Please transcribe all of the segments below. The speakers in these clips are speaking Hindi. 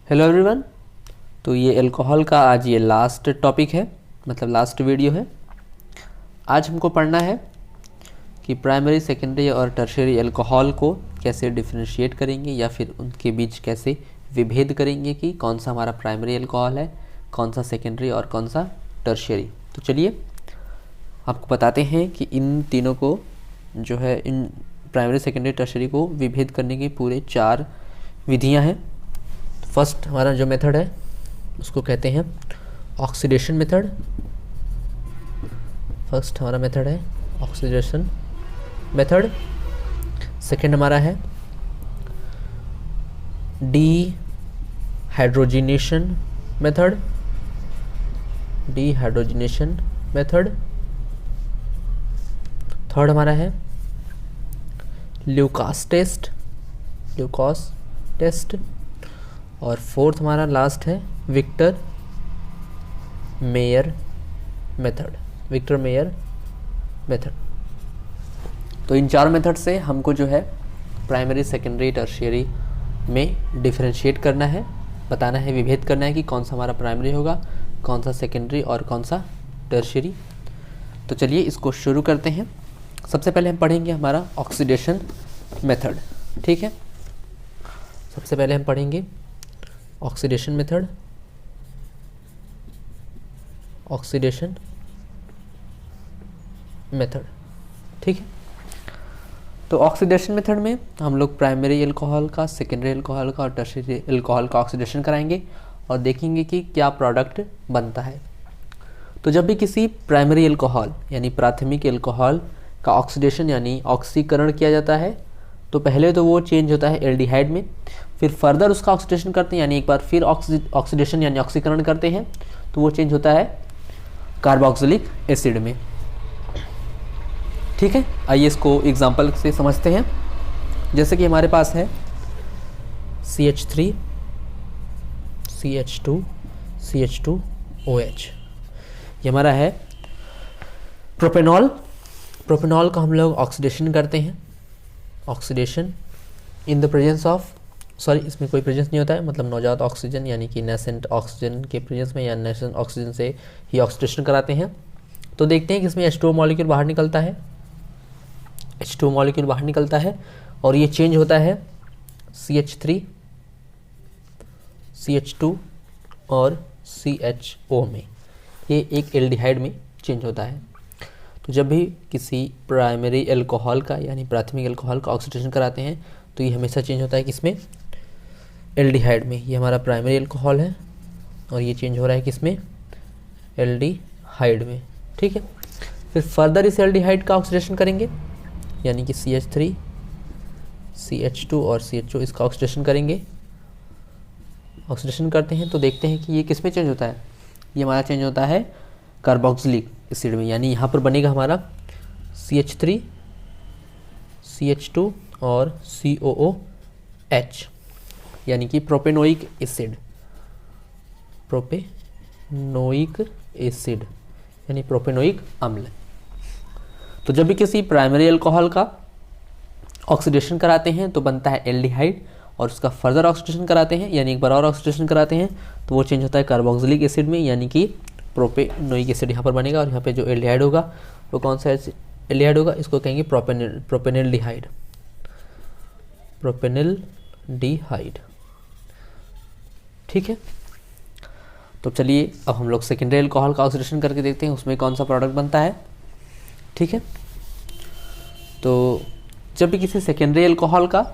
Hello everyone. तो ये अल्कोहल का आज ये लास्ट टॉपिक है, मतलब लास्ट वीडियो है। आज हमको पढ़ना है कि प्राइमरी, सेकेंडरी और टर्शियरी अल्कोहल को कैसे डिफरेंशिएट करेंगे या फिर उनके बीच कैसे विभेद करेंगे कि कौन सा हमारा प्राइमरी अल्कोहल है, कौन सा सेकेंडरी और कौन सा टर्शियरी। तो चलिए आपको बताते हैं कि इन तीनों को जो है, इन प्राइमरी, सेकेंडरी, टर्शियरी को विभेद करने की पूरे 4 विधियां हैं। फर्स्ट हमारा जो मेथड है उसको कहते हैं ऑक्सीडेशन मेथड। फर्स्ट हमारा मेथड है ऑक्सीडेशन मेथड। सेकेंड हमारा है dehydrogenation method. Dehydrogenation method. Third हमारा है ल्यूकास टेस्ट। Lucas test. और फोर्थ हमारा लास्ट है Victor Meyer method. Victor Meyer method. तो इन 4 मेथड से हमको जो है प्राइमरी, सेकेंडरी, टर्शियरी में डिफरेंशिएट करना है, बताना है, विभेद करना है कि कौन सा हमारा प्राइमरी होगा, कौन सा सेकेंडरी और कौन सा टर्शियरी। तो चलिए इसको शुरू करते हैं। सबसे पहले हम पढ़ेंगे हमारा ऑक्सीडेशन मेथड। ठीक है, सबसे पहले हम पढ़ेंगे ऑक्सीडेशन मेथड। Oxidation method. ठीक है, तो ऑक्सीडेशन मेथड में हम लोग प्राइमरी अल्कोहल का, सेकेंडरी अल्कोहल का और टर्शियरी अल्कोहल का ऑक्सीडेशन कराएंगे और देखेंगे कि क्या प्रोडक्ट बनता है। तो जब भी किसी प्राइमरी अल्कोहल यानी प्राथमिक अल्कोहल का ऑक्सीडेशन यानी ऑक्सीकरण किया जाता है तो पहले तो वो चेंज होता है एल्डिहाइड में, फिर फर्दर उसका ऑक्सीडेशन करते हैं यानी एक बार फिर ऑक्सीडेशन यानी ऑक्सीकरण करते हैं तो वो चेंज होता है कार्बोक्सिलिक एसिड में। ठीक है, आइए इसको एग्जांपल से समझते हैं। जैसे कि हमारे पास है CH3 CH2 CH2OH। ये हमारा है प्रोपेनॉल। प्रोपेनॉल का हम लोग ऑक्सीडेशन करते हैं। Oxidation in the presence of, sorry इसमें कोई प्रेजेंस नहीं होता है, मतलब नवजात ऑक्सीजन यानी कि नेसेंट ऑक्सीजन के प्रेजेंस में या नेसेंट ऑक्सीजन से ही ऑक्सीडेशन कराते हैं। तो देखते हैं कि इसमें H2O मॉलिक्यूल बाहर निकलता है। H2O मॉलिक्यूल बाहर निकलता है और ये चेंज होता है CH3 CH2 और CHO में। ये एक एल्डिहाइड में चेंज होता है। तो जब भी किसी प्राइमरी अल्कोहल का यानी प्राथमिक अल्कोहल का ऑक्सीडेशन कराते हैं तो ये हमेशा चेंज होता है किसमें, एल्डिहाइड में। ये हमारा प्राइमरी अल्कोहल है और ये चेंज हो रहा है किसमें, एल्डिहाइड में। ठीक है, फिर फर्दर इस एल्डिहाइड का ऑक्सीडेशन करेंगे यानी कि CH3 CH2 और CHO इसका ऑक्सीडेशन करेंगे। ऑक्सीडेशन करते हैं तो देखते हैं कि ये किस में चेंज होता है। ये हमारा चेंज होता है कार्बोक्सिलिक एसिड में, यानी यहाँ पर बनेगा हमारा CH3 CH2 और COOH यानी कि प्रोपेनोइक एसिड। प्रोपेनोइक एसिड यानी प्रोपेनोइक अम्ल। तो जब भी किसी प्राइमरी अल्कोहल का ऑक्सीडेशन कराते हैं तो बनता है एल्डिहाइड और उसका फर्दर ऑक्सीडेशन कराते हैं यानी एक बार और ऑक्सीडेशन कराते हैं तो वो चेंज होता है कार्बोक्सिलिक एसिड में यानी कि प्रोपेनोइक एसिड यहाँ पर बनेगा। और यहाँ पे जो एल्डिहाइड होगा वो कौन सा एल्डिहाइड होगा, इसको कहेंगे प्रोपेनल्डिहाइड। प्रोपेनल्डिहाइड। ठीक है, तो चलिए अब हम लोग सेकेंडरी अल्कोहल का ऑक्सीडेशन करके देखते हैं उसमें कौन सा प्रोडक्ट बनता है। ठीक है, तो जब भी किसी सेकेंडरी अल्कोहल का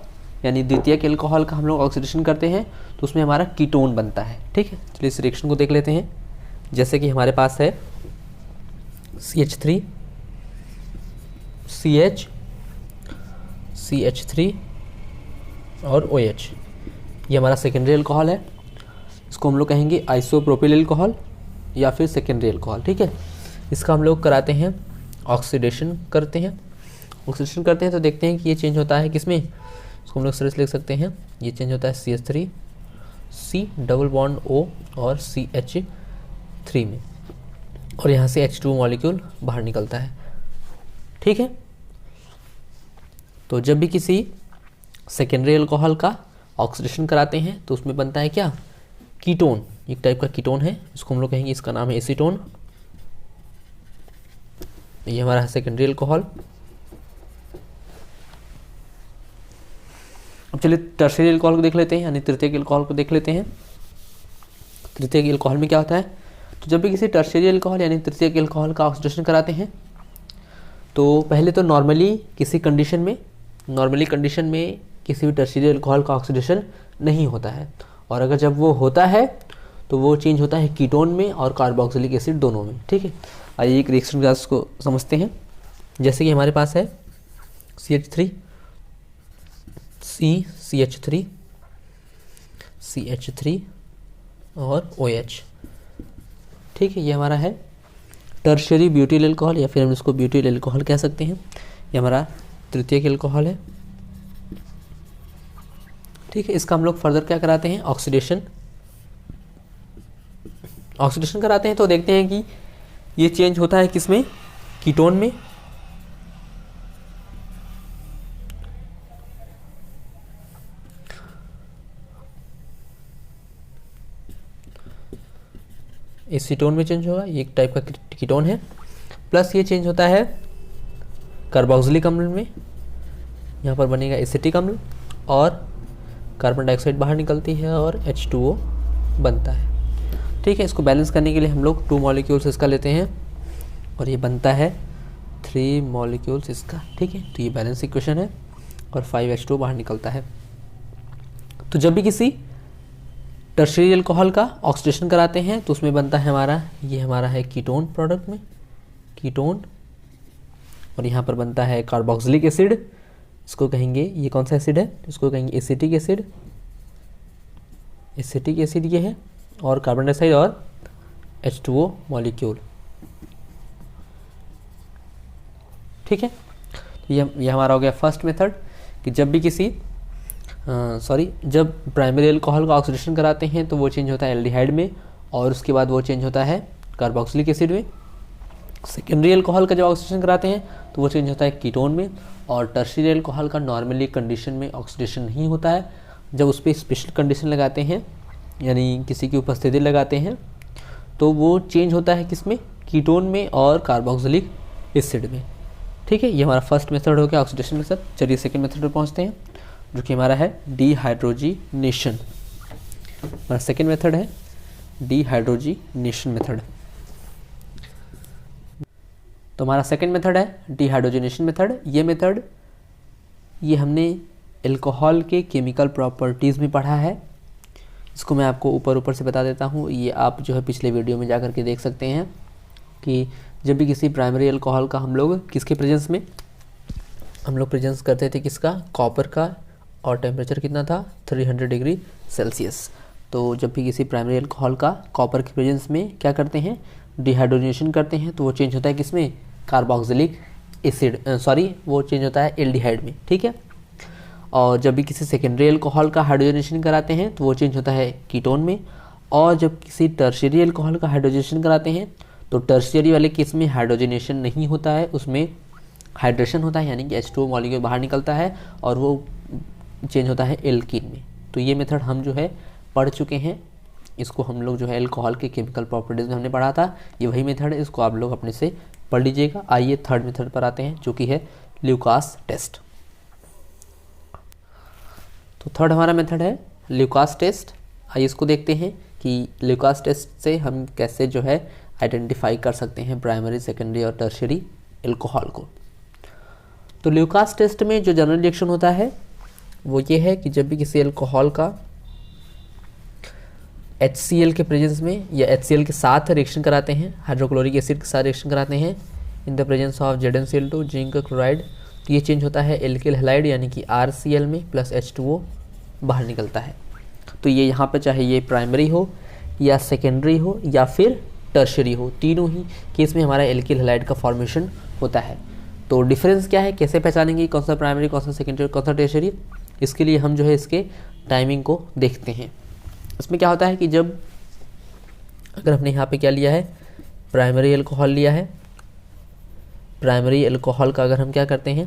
यानी द्वितीयक अल्कोहल का हम लोग ऑक्सीडेशन करते हैं तो उसमें हमारा कीटोन बनता है। ठीक है, चलिए इस रिएक्शन को देख लेते हैं। जैसे कि हमारे पास है CH3 CH CH3 और OH। ये हमारा सेकेंडरी अल्कोहल है। इसको हम लोग कहेंगे आइसोप्रोपिल अल्कोहल या फिर सेकेंडरी अल्कोहल। ठीक है, इसका हम लोग कराते हैं ऑक्सीडेशन करते हैं। ऑक्सीडेशन करते हैं तो देखते हैं कि ये चेंज होता है किसमें, इसको हम लोग सीरीज लिख सकते हैं। ये चेंज होता है CH3 C double bond O और CH3 में और यहाँ से H2 मॉलिक्यूल बाहर निकलता है। ठीक है, तो जब भी किसी सेकेंडरी अल्कोहल का ऑक्सीडेशन कराते हैं तो उसमें बनता है क्या, कीटोन, एक टाइप का कीटोन है, इसको हम लोग कहेंगे, इसका नाम है एसीटोन। ये हमारा है सेकेंडरी अल्कोहल। अब चलिए टर्शियरी अल्कोहल को देख लेते हैं, यानी तृतीयक अल्कोहल को देख लेते हैं। तृतीयक अल्कोहल में क्या होता है, तो जब भी किसी टर्शियरी अल्कोहल यानी तृतीयक अल्कोहल का ऑक्सीडेशन कराते हैं तो पहले तो नॉर्मली कंडीशन में किसी भी टर्शियरी अल्कोहल का ऑक्सीडेशन नहीं होता है, और अगर जब वो होता है तो वो चेंज होता है कीटोन में और कार्बोक्सिलिक एसिड दोनों में। ठीक है, आइए एक रिएक्शन गैस को समझते हैं। जैसे कि हमारे पास है CH3 CH3 और OH। ठीक है, ये हमारा है टर्शियरी ब्यूटिल अल्कोहल, या फिर हम इसको ब्यूटिल अल्कोहल कह सकते हैं। ये हमारा तृतीयक अल्कोहल है। ठीक है, इसका हम लोग फर्दर क्या कराते हैं, ऑक्सीडेशन कराते हैं। तो देखते हैं कि ये चेंज होता है किसमें, कीटोन में। एसीटोन में चेंज होगा, ये एक टाइप का कीटोन है। प्लस ये चेंज होता है कार्बोक्सिलिक अम्ल में, यहाँ पर बनेगा एसिटिक अम्ल और कार्बन डाइऑक्साइड बाहर निकलती है और H2O बनता है। ठीक है, इसको बैलेंस करने के लिए हम लोग 2 मॉलिक्यूल्स इसका लेते हैं और ये बनता है 3 मॉलिक्यूल्स इसका। ठीक है, तो ये बैलेंस इक्वेशन है और 5H2O बाहर निकलता है। तो जब भी किसी टर्शियरी अल्कोहल का ऑक्सीडेशन कराते हैं तो उसमें बनता है हमारा है कीटोन, प्रोडक्ट में कीटोन, और यहाँ पर बनता है कार्बोक्सिलिक एसिड। इसको कहेंगे, ये कौन सा एसिड है, इसको कहेंगे एसिटिक एसिड ये है, और कार्बन डाइऑक्साइड और H2O मॉलिक्यूल। ठीक है, तो ये हमारा हो गया फर्स्ट मेथड कि जब भी जब प्राइमरी अल्कोहल का ऑक्सीडेशन कराते हैं तो वो चेंज होता है एल्डिहाइड में, और उसके बाद वो चेंज होता है कार्बोक्सिलिक एसिड में। सेकेंडरी अल्कोहल का जब ऑक्सीडेशन कराते हैं तो वो चेंज होता है कीटोन में, और टर्शियरी अल्कोहल का नॉर्मली कंडीशन में ऑक्सीडेशन नहीं होता है। जब उस पर स्पेशल कंडीशन लगाते हैं, यानी किसी की उपस्थिति लगाते हैं, तो वो चेंज होता है किसमें, कीटोन में और कार्बोक्सिलिक एसिड में। ठीक है, ये हमारा फर्स्ट मेथड हो गया ऑक्सीडेशन मेथड। चलिए सेकेंड मेथड पर पहुँचते हैं, जो कि हमारा है डिहाइड्रोजिनेशन। हमारा सेकेंड मेथड है डिहाइड्रोजिनेशन मेथड। तो हमारा सेकेंड मेथड है डिहाइड्रोजिनेशन मेथड। ये हमने अल्कोहल के केमिकल प्रॉपर्टीज़ में पढ़ा है। इसको मैं आपको ऊपर से बता देता हूँ, ये आप जो है पिछले वीडियो में जा कर के देख सकते हैं कि जब भी किसी प्राइमरी अल्कोहल का हम लोग किसके प्रेजेंस में प्रेजेंस करते थे, किसका, कॉपर का, और टेम्परेचर कितना था 300 डिग्री सेल्सियस। तो जब भी किसी प्राइमरी अल्कोहल का कॉपर के प्रेजेंस में क्या करते हैं, डिहाइड्रोजिनेशन करते हैं, तो वो चेंज होता है किसमें, कार्बोक्सिलिक एसिड, वो चेंज होता है एल्डिहाइड में। ठीक है, और जब भी किसी सेकेंडरी अल्कोहल का हाइड्रोजनेशन कराते हैं तो वो चेंज होता है कीटोन में, और जब किसी टर्शियरी अल्कोहल का हाइड्रोजनेशन कराते हैं तो टर्शियरी वाले केस में हाइड्रोजनेशन नहीं होता है, उसमें हाइड्रेशन होता है, यानी कि H2O मॉलिक्यूल बाहर निकलता है और वो चेंज होता है एल्कीन में। तो ये मेथड हम जो है पढ़ चुके हैं, इसको हम लोग जो है अल्कोहल के केमिकल प्रॉपर्टीज़ में हमने पढ़ा था, ये वही मेथड है, इसको आप लोग अपने से पढ़ लीजिएगा। आइए थर्ड मेथड पर आते हैं, जो कि है ल्यूकास टेस्ट। तो थर्ड हमारा मेथड है ल्यूकास टेस्ट। आइए इसको देखते हैं कि ल्यूकास टेस्ट से हम कैसे जो है आइडेंटिफाई कर सकते हैं प्राइमरी, सेकेंडरी और टर्शियरी अल्कोहल को। तो ल्यूकास टेस्ट में जो जनरल रिएक्शन होता है वो ये है कि जब भी किसी अल्कोहल का HCl के प्रेजेंस में या HCl के साथ रिएक्शन कराते हैं, हाइड्रोक्लोरिक एसिड के साथ रिएक्शन कराते हैं in the presence of ZnCl2 zinc chloride, तो ये चेंज होता है एल्किल हैलाइड यानी कि RCl में प्लस H2O बाहर निकलता है। तो ये यहाँ पे चाहे ये प्राइमरी हो या सेकेंडरी हो या फिर टर्शियरी हो, तीनों ही केस में हमारा एल्किल हैलाइड का फॉर्मेशन होता है। तो डिफरेंस क्या है, कैसे पहचानेंगे कौन सा प्राइमरी, कौन सा सेकेंडरी, कौन सा टर्शियरी, इसके लिए हम जो है इसके टाइमिंग को देखते हैं। इसमें क्या होता है कि जब अगर हमने यहाँ पे क्या लिया है, प्राइमरी अल्कोहल लिया है, प्राइमरी अल्कोहल का अगर हम क्या करते हैं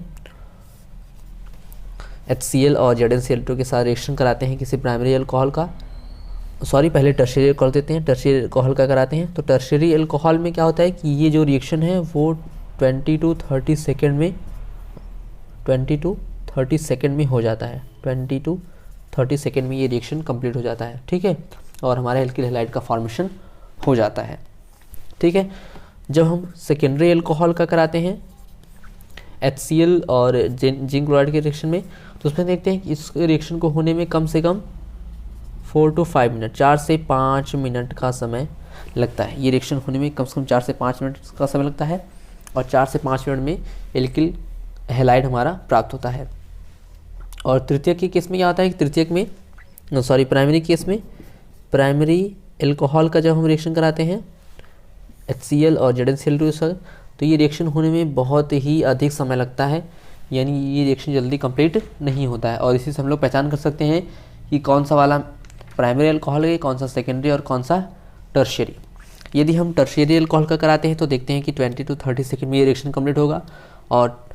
HCl और ZnCl2 के साथ रिएक्शन कराते हैं किसी प्राइमरी अल्कोहल का, सॉरी पहले टर्शियरी अल्कोहल देते हैं, टर्शियरी अल्कोहल का कराते हैं। तो टर्शियरी अल्कोहल में क्या होता है कि ये जो रिएक्शन है वो 20 to 30 सेकेंड में 20 to 30 सेकेंड में हो जाता है। 20 to 30 सेकेंड में ये रिएक्शन कंप्लीट हो जाता है, ठीक है, और हमारा एल्किल हैलाइड का फॉर्मेशन हो जाता है, ठीक है। जब हम सेकेंडरी अल्कोहल का कराते हैं HCl और जिंक क्लोराइड के रिएक्शन में, तो उसमें देखते हैं कि इस रिएक्शन को होने में कम से कम 4 to 5 मिनट, 4 से 5 मिनट का समय लगता है। ये रिएक्शन होने में कम से कम 4 से 5 मिनट का समय लगता है, और 4 से 5 मिनट में एल्किल हैलाइड हमारा प्राप्त होता है। और तृतीयक के केस में क्या होता है कि तृतीयक में प्राइमरी केस में प्राइमरी एल्कोहल का जब हम रिएक्शन कराते हैं HCl और ZnCl2 तो ये रिएक्शन होने में बहुत ही अधिक समय लगता है, यानी ये रिएक्शन जल्दी कंप्लीट नहीं होता है। और इसी से हम लोग पहचान कर सकते हैं कि कौन सा वाला प्राइमरी अल्कोहल है, कौन सा सेकेंडरी और कौन सा टर्शियरी। यदि हम टर्शियरी अल्कोहल का कराते हैं तो देखते हैं कि 20 to 30 सेकेंड में ये रिएक्शन कंप्लीट होगा, और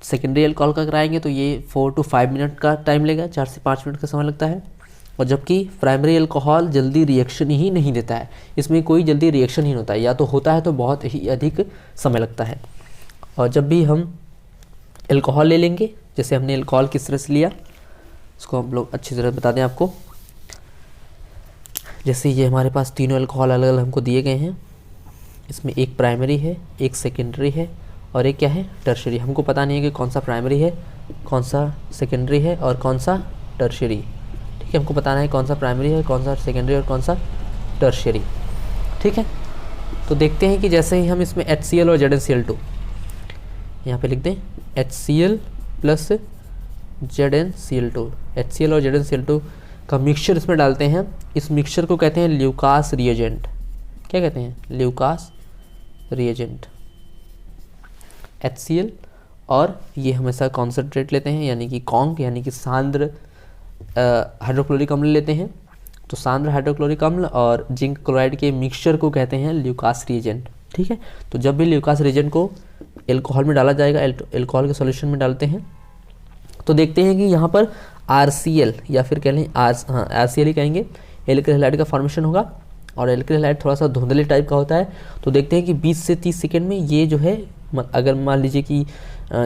सेकेंडरी अल्कोहल का कराएंगे तो ये 4 to 5 मिनट का टाइम लेगा, 4 से 5 मिनट का समय लगता है। और जबकि प्राइमरी अल्कोहल जल्दी रिएक्शन ही नहीं देता है, इसमें कोई जल्दी रिएक्शन ही नहीं होता है, या तो होता है तो बहुत ही अधिक समय लगता है। और जब भी हम अल्कोहल ले लेंगे, जैसे हमने अल्कोहल किस तरह से लिया इसको हम लोग अच्छी तरह बता दें आपको। जैसे ये हमारे पास तीनों अल्कोहल अलग अलग हमको दिए गए हैं, इसमें एक प्राइमरी है, एक सेकेंडरी है और एक क्या है टर्शियरी। हमको पता नहीं है कि कौन सा प्राइमरी है, कौन सा सेकेंडरी है और कौन सा टर्शियरी, ठीक है। हमको बताना है कौन सा प्राइमरी है, कौन सा सेकेंडरी और कौन सा टर्शियरी, ठीक है। तो देखते हैं कि जैसे ही हम इसमें HCl और ZnCl2 यहाँ पे लिख दें, HCl प्लस ZnCl2, HCl और ZnCl2 का मिक्सचर इसमें डालते हैं। इस मिक्सचर को कहते हैं ल्यूकास रिएजेंट। क्या कहते हैं? Lucas reagent. HCl और ये हमेशा कॉन्सेंट्रेट लेते हैं, यानी कि कॉन्क, यानी कि सांद्र हाइड्रोक्लोरिक अम्ल लेते हैं। तो सांद्र हाइड्रोक्लोरिक अम्ल और जिंक क्लोराइड के मिक्सचर को कहते हैं ल्यूकास रिएजेंट, ठीक है। तो जब भी ल्यूकास रिएजेंट को एल्कोहल में डाला जाएगा, एल्कोहल के सॉल्यूशन में डालते हैं, तो देखते हैं कि यहाँ पर RCl या फिर कह लें RCl ही कहेंगे, एल्किल हैलाइड का फॉर्मेशन होगा। और एल्किल हैलाइड थोड़ा सा धुंधले टाइप का होता है। तो देखते हैं कि 20 से 30 सेकेंड में ये जो है, अगर मान लीजिए कि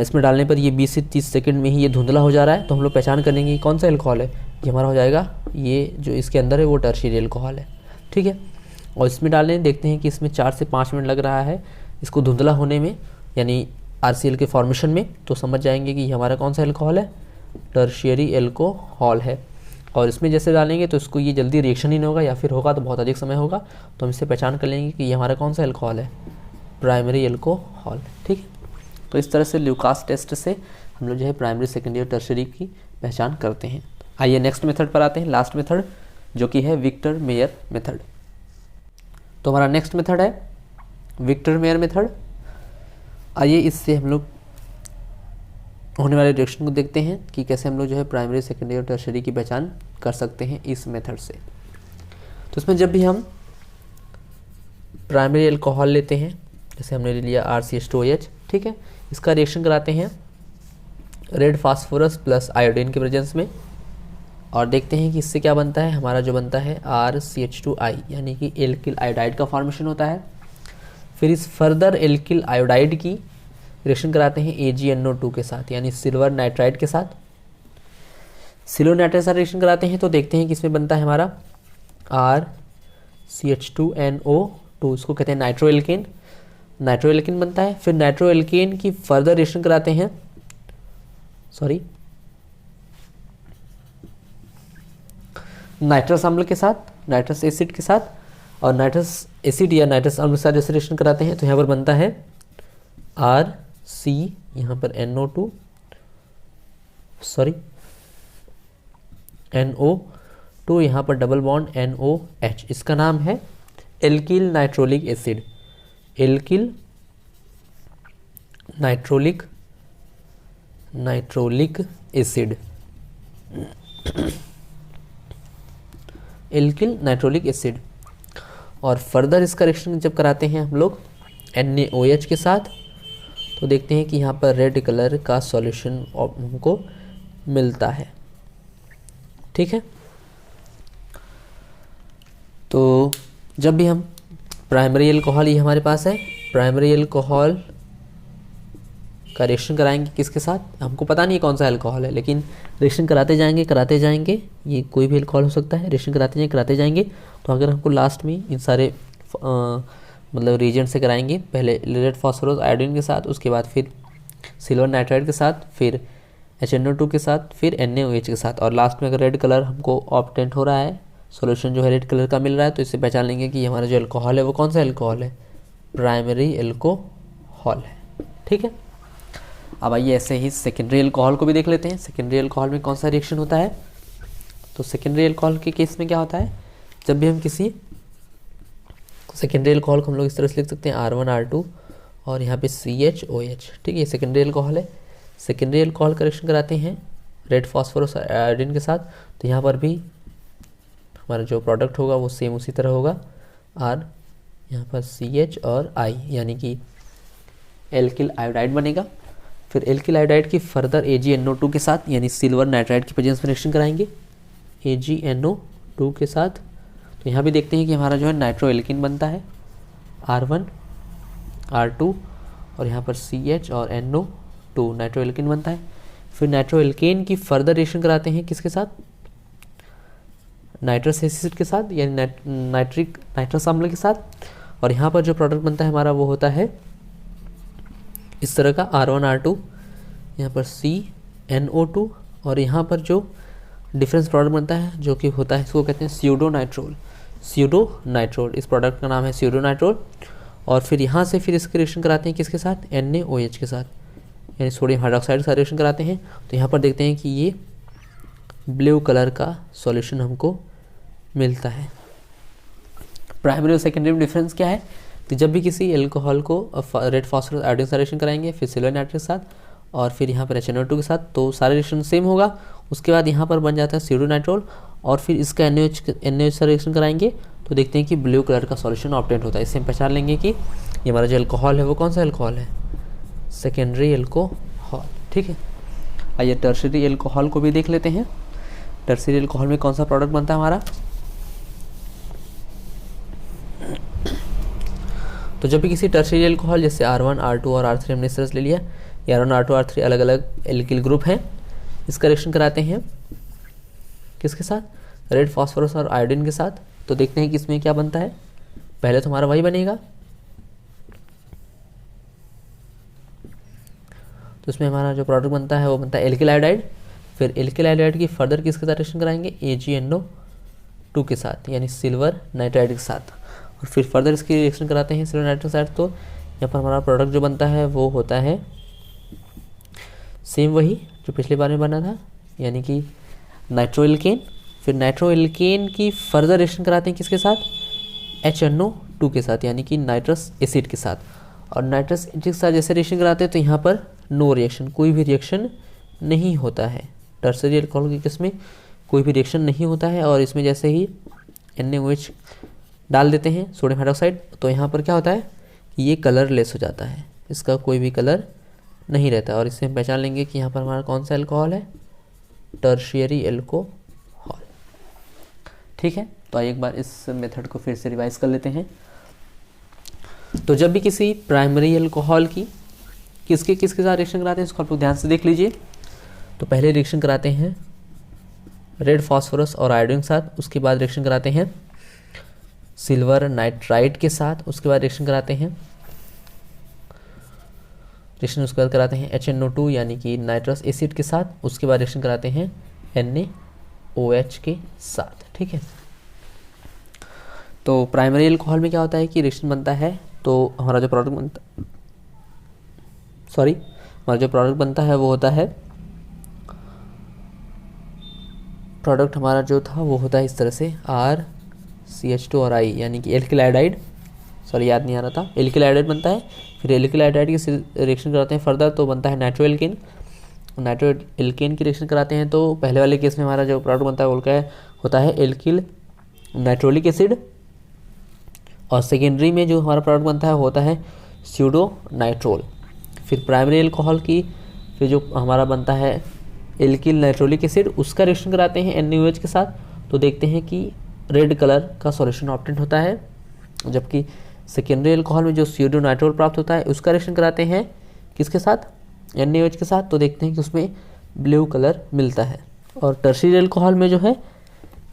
इसमें डालने पर ये 20 से 30 सेकंड में ही ये धुंधला हो जा रहा है, तो हम लोग पहचान कर लेंगे कौन सा अल्कोहल है। ये हमारा हो जाएगा, ये जो इसके अंदर है वो टर्शियरी अल्कोहल है, ठीक है। और इसमें डालने देखते हैं कि इसमें 4 से 5 मिनट लग रहा है इसको धुंधला होने में, यानी RCl के फॉर्मेशन में। तो समझ जाएंगे कि ये हमारा कौन सा अल्कोहल है, टर्शियरी अल्कोहल है। और इसमें जैसे डालेंगे तो इसको ये जल्दी रिएक्शन ही नहीं होगा, या फिर होगा तो बहुत अधिक समय होगा। तो हम इससे पहचान कर लेंगे कि ये हमारा कौन सा अल्कोहल है, प्राइमरी अल्कोहल, ठीक है। तो इस तरह से ल्यूकास टेस्ट से हम लोग जो है प्राइमरी, सेकेंडरी और टर्शियरी की पहचान करते हैं। आइए नेक्स्ट मेथड पर आते हैं, लास्ट मेथड, जो कि है विक्टर मेयर मेथड। तो हमारा नेक्स्ट मेथड है विक्टर मेयर मेथड। आइए इससे हम लोग होने वाले रिएक्शन को देखते हैं कि कैसे हम लोग जो है प्राइमरी, सेकेंडरी और टर्शियरी की पहचान कर सकते हैं इस मेथड से। तो इसमें जब भी हम प्राइमरी अल्कोहल लेते हैं, जैसे हमने ले लिया RCH2OH, ठीक है, इसका रिएक्शन कराते हैं रेड फास्फोरस प्लस आयोडीन के प्रेजेंस में, और देखते हैं कि इससे क्या बनता है। हमारा जो बनता है RCH2I, यानी कि एल्किल आयोडाइड का फॉर्मेशन होता है। फिर इस फर्दर एल्किल आयोडाइड की रिएक्शन कराते हैं AgNO2 के साथ, यानी सिल्वर नाइट्राइड के साथ। सिल्वर नाइट्राइड के साथ रिएक्शन कराते हैं तो देखते हैं कि इसमें बनता है हमारा RCH2NO2, इसको कहते हैं नाइट्रोएल्केन। नाइट्रोएल्केन बनता है। फिर नाइट्रोएल्केन की फर्दर रिएक्शन कराते हैं नाइट्रस अम्ल के साथ, नाइट्रस एसिड के साथ, और नाइट्रस एसिड या नाइट्रस अम्ल के साथ जैसे रिएक्शन कराते हैं तो यहाँ पर बनता है RC, यहाँ पर NO2 NO2, यहाँ पर डबल बॉन्ड NOH। इसका नाम है alkyl nitrolic acid, alkyl nitrolic acid, alkyl nitrolic acid. और फर्दर इसका रिएक्शन जब कराते हैं हम लोग NaOH के साथ, तो देखते हैं कि यहाँ पर रेड कलर का सॉल्यूशन हमको मिलता है, ठीक है। तो जब भी हम प्राइमरी अल्कोहल, ये हमारे पास है, प्राइमरी अल्कोहल का रिएक्शन कराएंगे किसके साथ, हमको पता नहीं कौन सा अल्कोहल है, लेकिन रिएक्शन कराते जाएंगे, ये कोई भी अल्कोहल हो सकता है, रिएक्शन कराते जाएंगे। तो अगर हमको लास्ट में इन सारे मतलब रीजेंट से कराएंगे, पहले लेड फास्फोरस आयोडीन के साथ, उसके बाद फिर सिल्वर नाइट्राइड के साथ, फिर HNO2 के साथ, फिर NaOH के साथ, और लास्ट में अगर रेड कलर हमको ऑब्टेंट हो रहा है, सॉल्यूशन जो है रेड कलर का मिल रहा है, तो इससे पहचान लेंगे कि हमारा जो अल्कोहल है वो कौन सा अल्कोहल है, प्राइमरी अल्कोहल है। ठीक है, अब आइए ऐसे ही सेकेंडरी अल्कोहल को भी देख लेते हैं। सेकेंडरी अल्कोहल में कौन सा रिएक्शन होता है। तो सेकेंडरी अल्कोहल के केस में क्या होता है, जब भी हम किसी सेकेंडरी अल्कोहल को हम लोग इस तरह से लिख सकते हैं R1R2 और यहाँ पे CHOH। ठीक है, सेकेंडरी अल्कोहल है। सेकेंडरी अल्कोहल का रिएक्शन कराते हैं रेड फास्फोरस आयोडीन के साथ, तो यहाँ पर भी हमारा जो प्रोडक्ट होगा वो सेम उसी तरह होगा, R यहाँ पर CH और I, यानी कि एल्किल आयोडाइड बनेगा। फिर एल्किल आयोडाइड की फर्दर AgNO2 के साथ, यानी सिल्वर नाइट्राइड की प्रेजेंस में रिएक्शन कराएंगे AgNO2 के साथ। तो यहाँ भी देखते हैं कि हमारा जो है नाइट्रो एल्किन बनता है R1 R2 और यहाँ पर CH और NO2 नाइट्रो एल्किन बनता है। फिर नाइट्रो एल्केन की फर्दर रिएक्शन कराते हैं किसके साथ, नाइट्रस एसिड के साथ, यानी नाइट्रस अम्ल के साथ, और यहाँ पर जो प्रोडक्ट बनता है हमारा वो होता है इस तरह का R1 R2, यहाँ पर CNO2, और यहाँ पर जो डिफरेंस प्रोडक्ट बनता है जो कि होता है, इसको कहते हैं स्यूडोनाइट्रोल। इस प्रोडक्ट का नाम है स्यूडोनाइट्रोल। और फिर यहाँ से फिर इसके रिएक्शन कराते हैं किसके साथ, NaOH के साथ, यानी सोडियम हाइड्रोक्साइड का रिएक्शन कराते हैं। तो यहाँ पर देखते हैं कि ये ब्लू कलर का सॉल्यूशन हमको मिलता है। प्राइमरी और सेकेंडरी में डिफरेंस क्या है, तो जब भी किसी अल्कोहल को रेड फास्फोरस आयोडीन से रिएक्शन कराएंगे, फिर सिल्वर नाइट्रेट के साथ और फिर यहाँ पर HNO2 के साथ, तो सारे रिएक्शन सेम होगा। उसके बाद यहाँ पर बन जाता है स्यूडोनाइट्रोल और फिर इसका NaOH से रिएक्शन कराएंगे, तो देखते हैं कि ब्लू कलर का सॉल्यूशन ऑब्टेंट होता है। इससे हम पहचान लेंगे कि ये हमारा जो अल्कोहल है वो कौन सा अल्कोहल है, सेकेंडरी अल्कोहल। ठीक है, आइए टर्शियरी अल्कोहल को भी देख लेते हैं। टर्शियरी अल्कोहल में कौन सा प्रोडक्ट बनता है हमारा, तो जब भी किसी टर्शियरी अल्कोहल जैसे R1 R2 और R3 हमने इस तरह से ले लिया, ये R1 R2 R3 अलग अलग एल्किल ग्रुप हैं, इसका रिएक्शन कराते हैं किसके साथ, रेड फास्फोरस और आयोडीन के साथ। तो देखते हैं कि इसमें क्या बनता है, पहले तो हमारा वही बनेगा, तो इसमें हमारा जो प्रोडक्ट बनता है वो बनता है एल्किल आयोडाइड। फिर एल्किल आयोडाइड की फर्दर किसके साथ रिएक्शन कराएंगे, AgNO2 के साथ, यानी सिल्वर नाइट्राइड के साथ, और फिर फर्दर इसकी रिएक्शन कराते हैं सिल्वर नाइट्राइड के साथ। तो यहाँ पर हमारा प्रोडक्ट जो बनता है वो होता है सेम वही जो पिछली बार में बना था, यानी कि नाइट्रो एल्केन। फिर नाइट्रो एल्केन की फर्दर रिएक्शन कराते हैं किसके साथ, HNO2 के साथ, यानी कि नाइट्रस एसिड के साथ। और नाइट्रस एसिड के साथ जैसे रिएक्शन कराते हैं तो यहाँ पर नो रिएक्शन, कोई भी रिएक्शन नहीं होता है। टर्शियरी अल्कोहल के केस में कोई भी रिएक्शन नहीं होता है, और इसमें जैसे ही NaOH डाल देते हैं सोडियम हाइड्रोक्साइड, तो यहाँ पर क्या होता है कि ये कलरलेस हो जाता है, इसका कोई भी कलर नहीं रहता। और इससे हम पहचान लेंगे कि यहाँ पर हमारा कौन सा अल्कोहल है, टर्शियरी अल्कोहल। ठीक है, तो आइए एक बार इस मेथड को फिर से रिवाइज कर लेते हैं। तो जब भी किसी प्राइमरी अल्कोहल की किसके साथ रिएक्शन कराते हैं इसको आप लोग ध्यान से देख लीजिए। तो पहले रिएक्शन कराते हैं रेड फास्फोरस और आयोडीन के साथ, उसके बाद रिएक्शन कराते हैं सिल्वर नाइट्राइड के साथ, उसके बाद रिएक्शन कराते हैं उसके बाद कराते हैं HNO2 यानी कि नाइट्रस एसिड के साथ, उसके बाद रिएक्शन कराते हैं NaOH के साथ। ठीक है, तो प्राइमरी अल्कोहल में क्या होता है कि रिएक्शन बनता है, तो हमारा जो प्रोडक्ट बनता है वो होता है, प्रोडक्ट हमारा जो था वो होता है इस तरह से RCH2 और I, यानी कि एल्किल आयोडाइड, याद नहीं आ रहा था, एल्किल आयोडाइड बनता है। फिर एल्किल आयोडाइड की रिएक्शन कराते हैं फर्दर, तो बनता है नाइट्रो एल्केन। नाइट्रो एल्केन की रिएक्शन कराते हैं तो पहले वाले केस में हमारा जो प्रोडक्ट बनता है वो क्या होता है, एल्किल नाइट्रोलिक एसिड, और सेकेंडरी में जो हमारा प्रोडक्ट बनता है होता है स्यूडोनाइट्रोल। फिर प्राइमरी अल्कोहल की फिर जो हमारा बनता है एल्किल नाइट्रोलिक एसिड, उसका रिएक्शन कराते हैं NaOH के साथ, तो देखते हैं कि रेड कलर का सॉल्यूशन ऑब्टेन होता है, जबकि सेकेंडरी अल्कोहल में जो सीओडोनाइट्रोल प्राप्त होता है उसका रिएक्शन कराते हैं किसके साथ, NaOH के साथ, तो देखते हैं कि उसमें ब्लू कलर मिलता है। और टर्शियरी अल्कोहल में जो है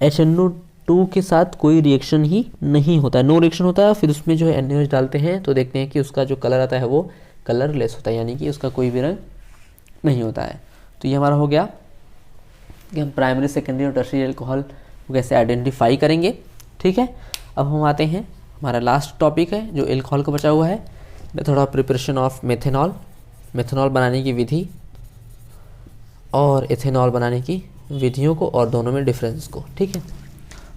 HNO2 के साथ कोई रिएक्शन ही नहीं होता है, नो रिएक्शन होता है। फिर उसमें जो है NaOH डालते हैं तो देखते हैं कि उसका जो कलर आता है वो कलरलेस होता है, यानी कि उसका कोई भी रंग नहीं होता है। तो ये हमारा हो गया कि हम प्राइमरी, सेकेंडरी और टर्शियरी अल्कोहल को कैसे आइडेंटिफाई करेंगे। ठीक है, अब हम आते हैं, हमारा लास्ट टॉपिक है जो अल्कोहल का बचा हुआ है, method of preparation of methanol, methanol बनाने की विधि और एथेनॉल बनाने की विधियों को और दोनों में डिफरेंस को। ठीक है,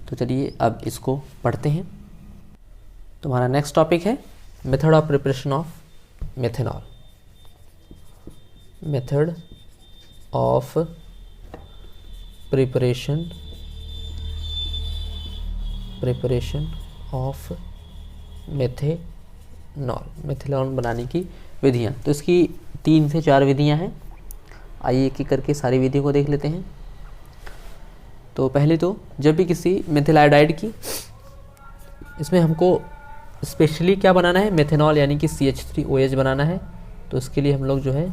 तो चलिए अब इसको पढ़ते हैं। तो हमारा नेक्स्ट टॉपिक है method of preparation of methanol, method of preparation of methanol, methanol बनाने की विधियाँ। तो इसकी 3 से 4 विधियाँ हैं, आइए एक एक करके सारी विधियों को देख लेते हैं। तो पहले तो जब भी किसी मेथिल आयोडाइड की, इसमें हमको स्पेशली क्या बनाना है, मेथेनॉल यानी कि CH3OH बनाना है। तो इसके लिए हम लोग जो है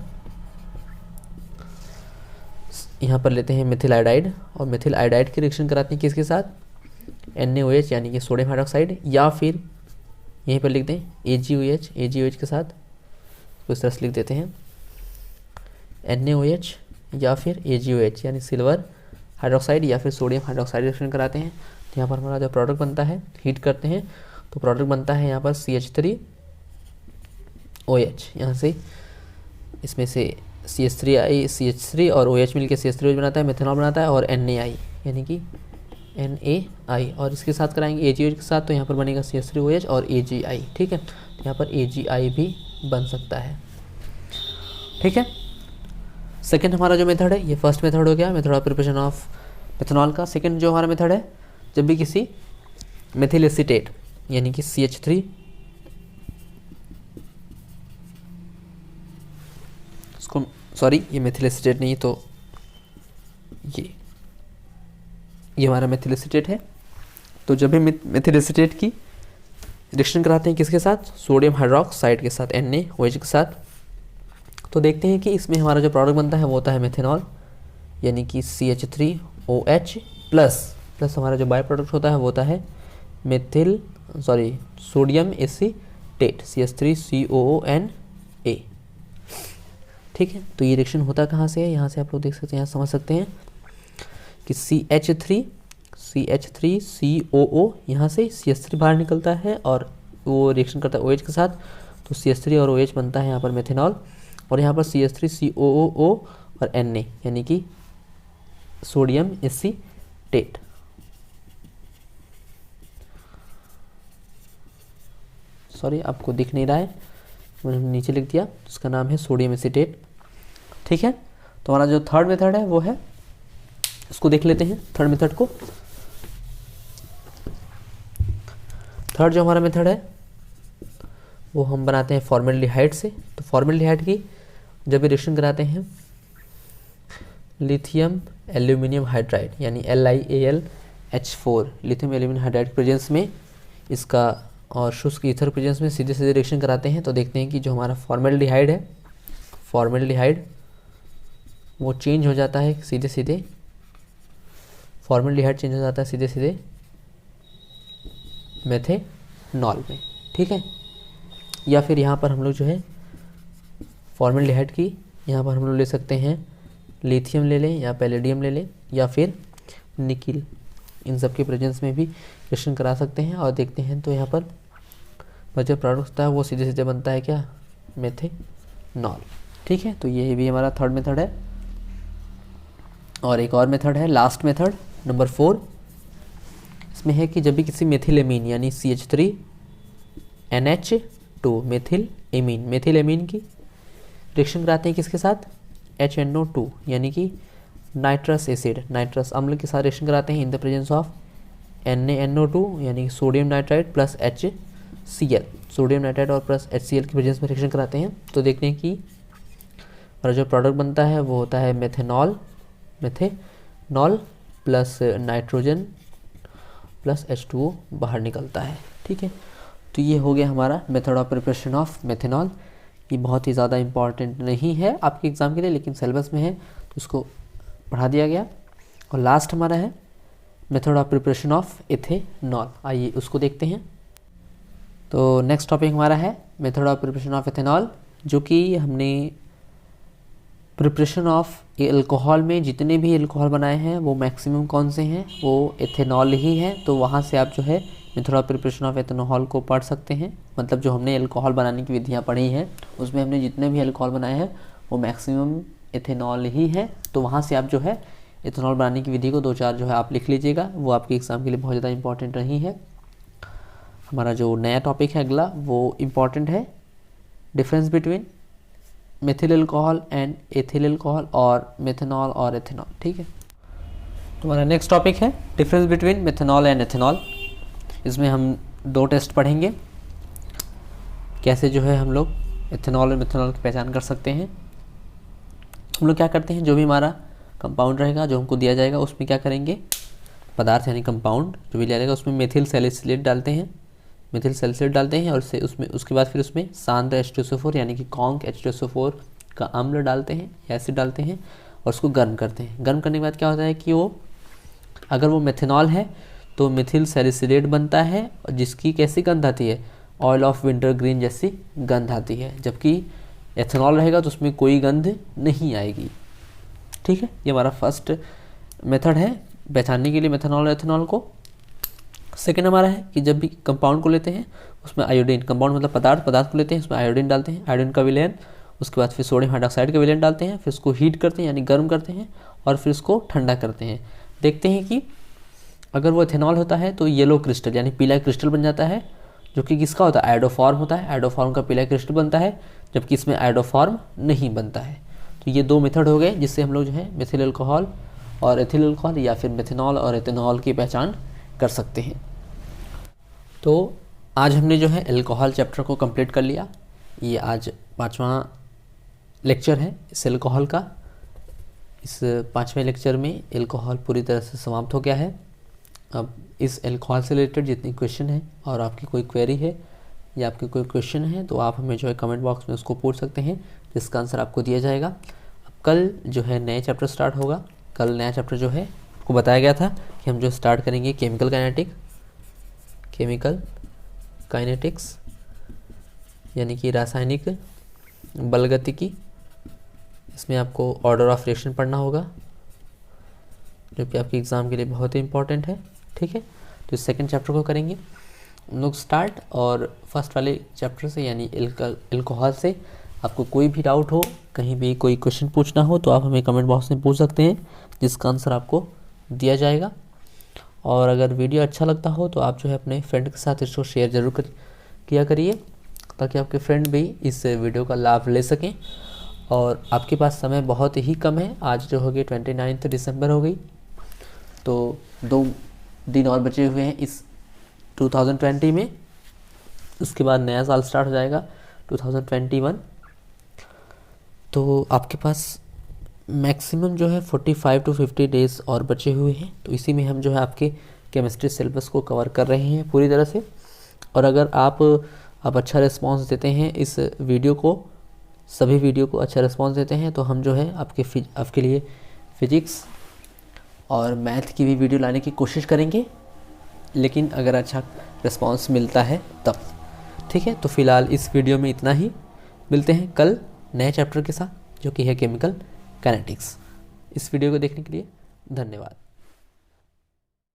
यहाँ पर लेते हैं मेथिल आयोडाइड, और मेथिल आयोडाइड की रिएक्शन कराते हैं किसके साथ, NaOH यानी कि सोडियम हाइड्रोक्साइड, या फिर यहीं पर लिख दें AgOH के साथ, तो इस तरह से लिख देते हैं NaOH या फिर AgOH यानी सिल्वर हाइड्रोक्साइड या फिर सोडियम हाइड्रोक्साइड रिएक्शन कराते हैं। तो यहाँ पर हमारा जो प्रोडक्ट बनता है, हीट करते हैं तो प्रोडक्ट बनता है यहाँ पर CH3OH, यहाँ से इसमें से CH3 और OH मिलकर CH3OH बनाता है, मेथेनॉल बनाता है, और NaI यानी कि NaI, और इसके साथ कराएंगे AgOH के साथ, तो यहाँ पर बनेगा CH3OH और AgI। ठीक है, तो यहाँ पर AgI भी बन सकता है। ठीक है, सेकेंड हमारा जो मेथड है, ये फर्स्ट मेथड हो गया method of preparation of methanol का। सेकेंड जो हमारा मेथड है, जब भी किसी मेथिल एसीटेट यानी कि CH3 इसको, सॉरी ये मेथिल एसीटेट नहीं, तो ये हमारा मेथिल एसीटेट है। तो जब भी मेथिल एसीटेट की रिएक्शन कराते हैं किसके साथ, सोडियम हाइड्रोक्साइड के साथ, NaOH के साथ, तो देखते हैं कि इसमें हमारा जो प्रोडक्ट बनता है वो होता है मेथेनॉल यानी कि CH3OH प्लस हमारा जो बाय प्रोडक्ट होता है वो होता है सोडियम एसीटेट CH3COONA। ठीक है, तो ये रिएक्शन होता कहाँ से है, यहाँ से आप लोग देख सकते हैं, यहाँ समझ सकते हैं कि CH3COO, यहाँ से CH3 बाहर निकलता है और वो रिएक्शन करता है OH के साथ, तो CH3 और OH बनता है यहाँ पर मेथेनॉल, और यहाँ पर CH3COO और Na यानी कि सोडियम एसीटेट। सॉरी आपको दिख नहीं रहा है, मैंने नीचे लिख दिया, उसका नाम है सोडियम एसीटेट। ठीक है, तो हमारा जो थर्ड मेथड है वो है, इसको देख लेते हैं थर्ड मेथड को। थर्ड जो हमारा मेथड है वो हम बनाते हैं फॉर्मेल्डिहाइड से। तो फॉर्मेल्डिहाइड की जब भी रिएक्शन कराते हैं लिथियम एल्यूमिनियम हाइड्राइड यानी LiAlH4, लिथियम एल्यूमिनियम हाइड्राइड के प्रेजेंस में इसका और शुष्क ईथर प्रेजेंस में सीधे सीधे रिएक्शन कराते हैं, तो देखते हैं कि जो हमारा फॉर्मेल्डिहाइड है, फॉर्मेल्डिहाइड वो चेंज हो जाता है सीधे सीधे, फॉर्मेल्डिहाइड चेंज हो जाता है सीधे सीधे मेथेनॉल में। ठीक है, या फिर यहाँ पर हम लोग जो है फॉर्मेल्डिहाइड की, यहाँ पर हम लोग ले सकते हैं लिथियम ले लें या पैलेडियम ले लें या फिर निकिल, इन सब के प्रेजेंस में भी रिएक्शन करा सकते हैं, और देखते हैं तो यहाँ पर जो प्रोडक्ट होता है वो सीधे सीधे बनता है क्या, मेथेनॉल। ठीक है, तो ये भी हमारा थर्ड मेथड है। और एक और मेथड है, लास्ट मेथड नंबर 4, इसमें है कि जब भी किसी मेथिलेमीन यानी CH3NH2 मेथिल एमीन की रिएक्शन कराते हैं किसके साथ, HNO2 यानी कि नाइट्रस एसिड, नाइट्रस अम्ल के साथ रिएक्शन कराते हैं in the presence of NaNO2 यानी कि sodium nitride plus HCl, sodium nitride और प्लस HCl के प्रेजेंस में रिएक्शन कराते हैं, तो देखते हैं कि और जो प्रोडक्ट बनता है वो होता है methanol plus nitrogen plus H2O बाहर निकलता है। ठीक है, तो ये हो गया हमारा method of preparation of methanol. ये बहुत ही ज़्यादा इम्पॉर्टेंट नहीं है आपके एग्ज़ाम के लिए, लेकिन सिलेबस में है तो इसको पढ़ा दिया गया। और लास्ट हमारा है method of preparation of ethanol. आइए उसको देखते हैं। तो नेक्स्ट टॉपिक हमारा है method of preparation of ethanol, जो कि हमने प्रिपरेशन ऑफ एल्कोहल में जितने भी एल्कोहल बनाए हैं वो मैक्सिमम कौन से हैं, वो एथेनॉल ही हैं। तो वहाँ से आप जो है method of preparation of ethanol को पढ़ सकते हैं। मतलब जो हमने एल्कोहल बनाने की विधियाँ पढ़ी हैं उसमें हमने जितने भी एल्कोहल बनाए हैं वो मैक्सिमम एथेनॉल ही है। तो वहाँ से आप जो है एथेनॉल बनाने की विधि को 2-4 जो है आप लिख लीजिएगा, वो आपके एग्ज़ाम के लिए बहुत ज़्यादा इंपॉर्टेंट नहीं है। हमारा जो नया टॉपिक है अगला वो इम्पॉर्टेंट है, difference between methyl alcohol and ethyl alcohol और मेथनॉल और एथेनॉल। ठीक है, तो हमारा नेक्स्ट टॉपिक है difference between methanol and ethanol. इसमें हम 2 टेस्ट पढ़ेंगे, कैसे जो है हम लोग एथेनॉल और मेथनॉल की पहचान कर सकते हैं। हम लोग क्या करते हैं, जो भी हमारा कंपाउंड रहेगा जो हमको दिया जाएगा उसमें क्या करेंगे, पदार्थ यानी कंपाउंड जो भी लिया जाएगा उसमें मेथिल सैलिसिलेट डालते हैं, मेथिल सैलिसिलेट डालते हैं और उसके बाद फिर उसमें सांद्र H2SO4 यानी कि कॉन्क H2SO4 का अम्ल डालते हैं, एसिड डालते हैं और उसको गर्म करते हैं। गर्म करने के बाद क्या होता है कि वो अगर वो मेथनॉल है तो मेथिल सैलिसिलेट बनता है, जिसकी कैसी गंध आती है, ऑयल ऑफ विंटर ग्रीन जैसी गंध आती है। जबकि एथेनॉल रहेगा तो उसमें कोई गंध नहीं आएगी। ठीक है, ये हमारा फर्स्ट मेथड है पहचानने के लिए मेथनॉल और एथेनॉल को। सेकेंड हमारा है कि जब भी कंपाउंड को लेते हैं उसमें आयोडीन, कंपाउंड मतलब पदार्थ को लेते हैं उसमें आयोडीन डालते हैं, आयोडीन का विलयन, उसके बाद फिर सोडियम हाइड्रोक्साइड का विलयन डालते हैं, फिर उसको हीट करते हैं यानी गर्म करते हैं और फिर उसको ठंडा करते हैं। देखते हैं कि अगर वो एथेनॉल होता है तो येलो क्रिस्टल यानी पीला क्रिस्टल बन जाता है, जो कि किसका होता है, आयोडोफॉर्म होता है। आयोडोफॉर्म का पीला क्रिस्टल बनता है, जबकि इसमें आयोडोफॉर्म नहीं बनता है। तो ये 2 मेथड हो गए जिससे हम लोग जो है मेथिल अल्कोहल और एथिल अल्कोहल या फिर मेथनॉल और एथेनॉल की पहचान कर सकते हैं। तो आज हमने जो है अल्कोहल चैप्टर को कंप्लीट कर लिया। ये आज 5वां लेक्चर है इस अल्कोहल का। इस 5वें लेक्चर में अल्कोहल पूरी तरह से समाप्त हो गया है। अब इस अल्कोहल से रिलेटेड जितनी क्वेश्चन है और आपकी कोई क्वेरी है या आपकी कोई क्वेश्चन है तो आप हमें जो है कमेंट बॉक्स में उसको पूछ सकते हैं, जिसका आंसर आपको दिया जाएगा। अब कल जो है नया चैप्टर स्टार्ट होगा। कल नया चैप्टर जो है आपको बताया गया था कि हम जो स्टार्ट करेंगे केमिकल काइनेटिक्स यानी कि रासायनिक बलगतिकी। इसमें आपको ऑर्डर ऑफ रिएक्शन पढ़ना होगा, जो कि आपके एग्ज़ाम के लिए बहुत ही इंपॉर्टेंट है। ठीक है, तो इस सेकंड चैप्टर को करेंगे हम लोग स्टार्ट। और फर्स्ट वाले चैप्टर से यानी अल्कोहल से आपको कोई भी डाउट हो, कहीं भी कोई क्वेश्चन पूछना हो तो आप हमें कमेंट बॉक्स में पूछ सकते हैं, जिसका आंसर आपको दिया जाएगा। और अगर वीडियो अच्छा लगता हो तो आप जो है अपने फ्रेंड के साथ इसको शेयर ज़रूर किया करिए, ताकि आपके फ्रेंड भी इस वीडियो का लाभ ले सकें। और आपके पास समय बहुत ही कम है, आज जो होगी 29 दिसंबर हो गई, तो 2 दिन और बचे हुए हैं इस 2020 में। उसके बाद नया साल स्टार्ट हो जाएगा 2021। तो आपके पास मैक्सिमम जो है 45 to 50 डेज़ और बचे हुए हैं। तो इसी में हम जो है आपके केमिस्ट्री सिलेबस को कवर कर रहे हैं पूरी तरह से। और अगर आप अच्छा रिस्पांस देते हैं इस वीडियो को, सभी वीडियो को अच्छा रिस्पांस देते हैं, तो हम जो है आपके लिए फिजिक्स और मैथ की भी वीडियो लाने की कोशिश करेंगे, लेकिन अगर अच्छा रिस्पांस मिलता है तब। ठीक है, तो फ़िलहाल इस वीडियो में इतना ही। मिलते हैं कल नए चैप्टर के साथ, जो कि है केमिकल काइनेटिक्स। इस वीडियो को देखने के लिए धन्यवाद।